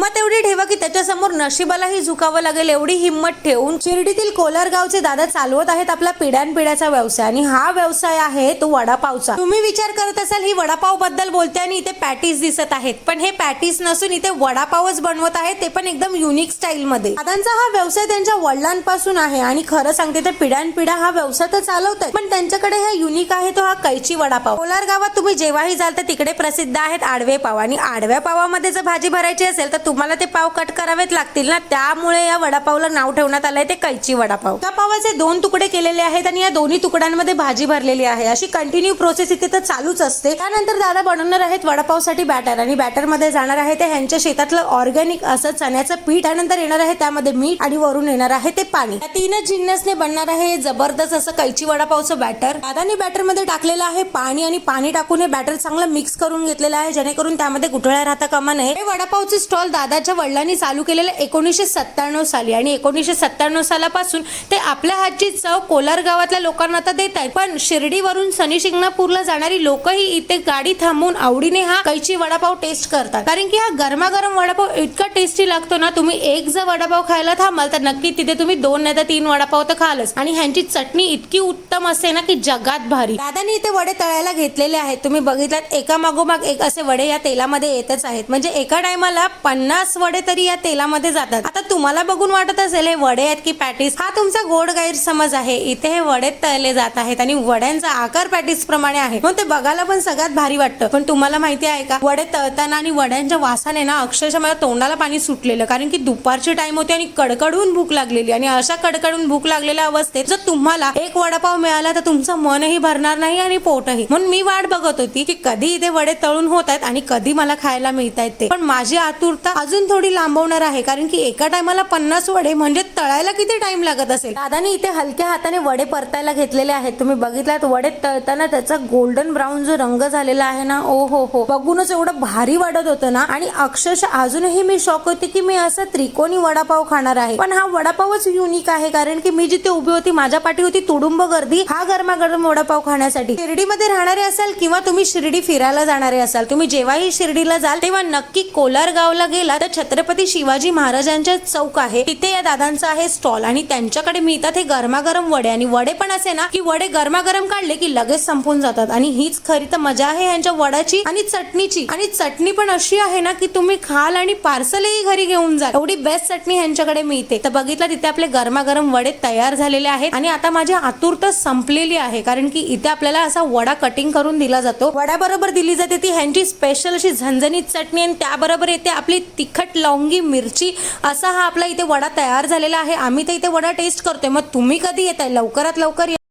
हिम्मत एवढी ठेवा की त्याच्यासमोर नशिबालाही झुकावं लागेल एवढी हिम्मत ठेवून शिर्डीतील कोलारगावचे दादा चालवत आहेत आपला पिढ्यानपिढ्याचा व्यवसाय आणि हा व्यवसाय आहे तो वडापावचा। तुम्ही विचार करत असाल ही वडापाव बद्दल बोलते आणि इथे पॅटीस दिसत आहेत, पण हे पॅटीस नसून इथे वडापावच बनवत आहेत, ते पण एकदम युनिक स्टाईल मध्ये। दादांचा हा व्यवसाय त्यांच्या वडिलांपासून आहे आणि खरं सांगते तर पिढ्यानपिढ्या हा व्यवसाय तर चालवतात, पण त्यांच्याकडे हा युनिक आहे तो हा कैची वडापाव। कोलारगावात तुम्ही जेव्हाही जाल तर तिकडे प्रसिद्ध आहेत आडवे पाव आणि आडव्या पावामध्ये जर भाजी भरायची असेल तर तुम्हाला ते पाव कट करावेच लागतील ना, त्यामुळे या वडापावला नाव ठेवण्यात आलंय ते कैची वडापाव। त्या पावाचे 2 तुकडे केलेले आहेत आणि या दोन्ही तुकड्यांमध्ये भाजी भरलेली आहे, अशी कंटिन्यू प्रोसेस इथे तर चालूच असते। त्यानंतर दादा बनवणार आहेत वडापावसाठी बॅटर आणि बॅटर मध्ये जाणार आहे ते ह्यांच्या शेतातलं ऑर्गॅनिक असं चण्याचं पीठ, त्यानंतर येणार आहे त्यामध्ये मीठ आणि वरून येणार आहे ते पाणी। या तीनच जिन्नसने बनणार आहे जबरदस्त असं कैची वडापावचं बॅटर। दादाने बॅटर मध्ये टाकलेलं आहे पाणी आणि पाणी टाकून हे बॅटर चांगलं मिक्स करून घेतलेलं आहे जेणेकरून त्यामध्ये गुठळ्या राहता कामा नये। हे वडापावचे स्टॉल दादाच्या वडिलांनी चालू केलेलं 1997 साली आणि 1997 सालापासून ते आपल्या हातची चव कोलार गावातल्या लोकांना आता देत आहेत, पण शिर्डीवरून शनी शिंगणापूरला जाणारी लोकही इथे गाडी थांबवून आवडीने हा कैची वडापाव टेस्ट करतात, कारण की हा गरमागरम वडापाव इतका टेस्टी लागतो ना। तुम्ही एक जर वडापाव खायला थांबाल तर नक्की तिथे तुम्ही 2 नाही तर 3 वडापाव तर खालच आणि ह्यांची चटणी इतकी उत्तम असते ना की जगात भारी। दादांनी इथे वडे तळायला घेतलेले आहेत, तुम्ही बघितलात एका मागोमाग एक असे वडे या तेलामध्ये येतच आहेत, म्हणजे एका टायमाला 50 वडे तरी या तेलामध्ये जातात। आता तुम्हाला बघून वाटत असेल हे वडे आहेत की पॅटीस, हा तुमचा गोड गैरसमज आहे। इथे हे वडे तळले जात आहेत आणि वड्यांचा आकार पॅटीस प्रमाणे आहे, मग ते बघायला पण सगळ्यात भारी वाटतं। पण तुम्हाला माहिती आहे का वडे तळताना आणि वड्यांच्या वासाने ना अक्षरशः मला तोंडाला पाणी सुटलेलं, कारण की दुपारची टाइम होती आणि कडकडून भूक लागलेली आणि अशा कडकडून भूक लागलेल्या अवस्थेत जर तुम्हाला एक वडापाव मिळाला तर तुमचं मनही भरणार नाही आणि पोटही। म्हणून मी वाट बघत होती की कधी इथे वडे तळून होत आहेत आणि कधी मला खायला मिळत आहेत ते, पण माझी आतुरता अजून थोडी लांबवणार आहे, कारण की एका टायमाला 50 वडे म्हणजे तळायला किती टाइम लागत असेल। दादाने इथे हलक्या हाताने वडे परतायला घेतलेले आहेत, तुम्ही बघितलात वडे तळताना त्याचा गोल्डन ब्राऊन जो रंग झालेला आहे ना, ओ हो बघूनच एवढं भारी वाटत होतं ना। आणि अक्षरशः अजूनही मी शॉक होते की मी असा त्रिकोणी वडापाव खाणार आहे, पण हा वडापावच युनिक आहे, कारण की मी जिथे उभी होती माझ्या पाठी होती तुडुंब गर्दी हा गरमागरम वडापाव खाण्यासाठी। शिर्डीमध्ये राहणारे असाल किंवा तुम्ही शिर्डी फिरायला जाणारे असाल, तुम्ही जेव्हाही शिर्डीला जाल तेव्हा नक्की कोलार गावला गेला तर छत्रपती शिवाजी महाराजांच्या चौक आहे, तिथे या दादांचा आहे स्टॉल आणि त्यांच्याकडे मिळतात हे गरमागरम वडे आणि वडे पण असे ना की वडे गरमागरम काढले की लगेच संपून जातात आणि हीच खरी तर मजा आहे यांच्या वडाची आणि चटणीची। आणि चटणी पण अशी आहे ना की तुम्ही खाल आणि पार्सलही घरी घेऊन जाल, एवढी बेस्ट चटणी यांच्याकडे मिळते। तर बघितलं तिथे आपले गरमागरम वडे तयार झालेले आहेत आणि आता माझी आतुरता संपलेली आहे, कारण की इथे आपल्याला असा वडा कटिंग करून दिला जातो। वड्याबरोबर दिली जाते ती ह्यांची स्पेशल अशी झणझणीत चटणी आणि त्याबरोबर येते आपली तिखट लवंगी मिरची, असा हा आपला इथे वडा तयार झालेला आहे। आम्ही तर इथे वडा टेस्ट करतोय, मग तुम्ही कधी येताय? लवकरात लवकर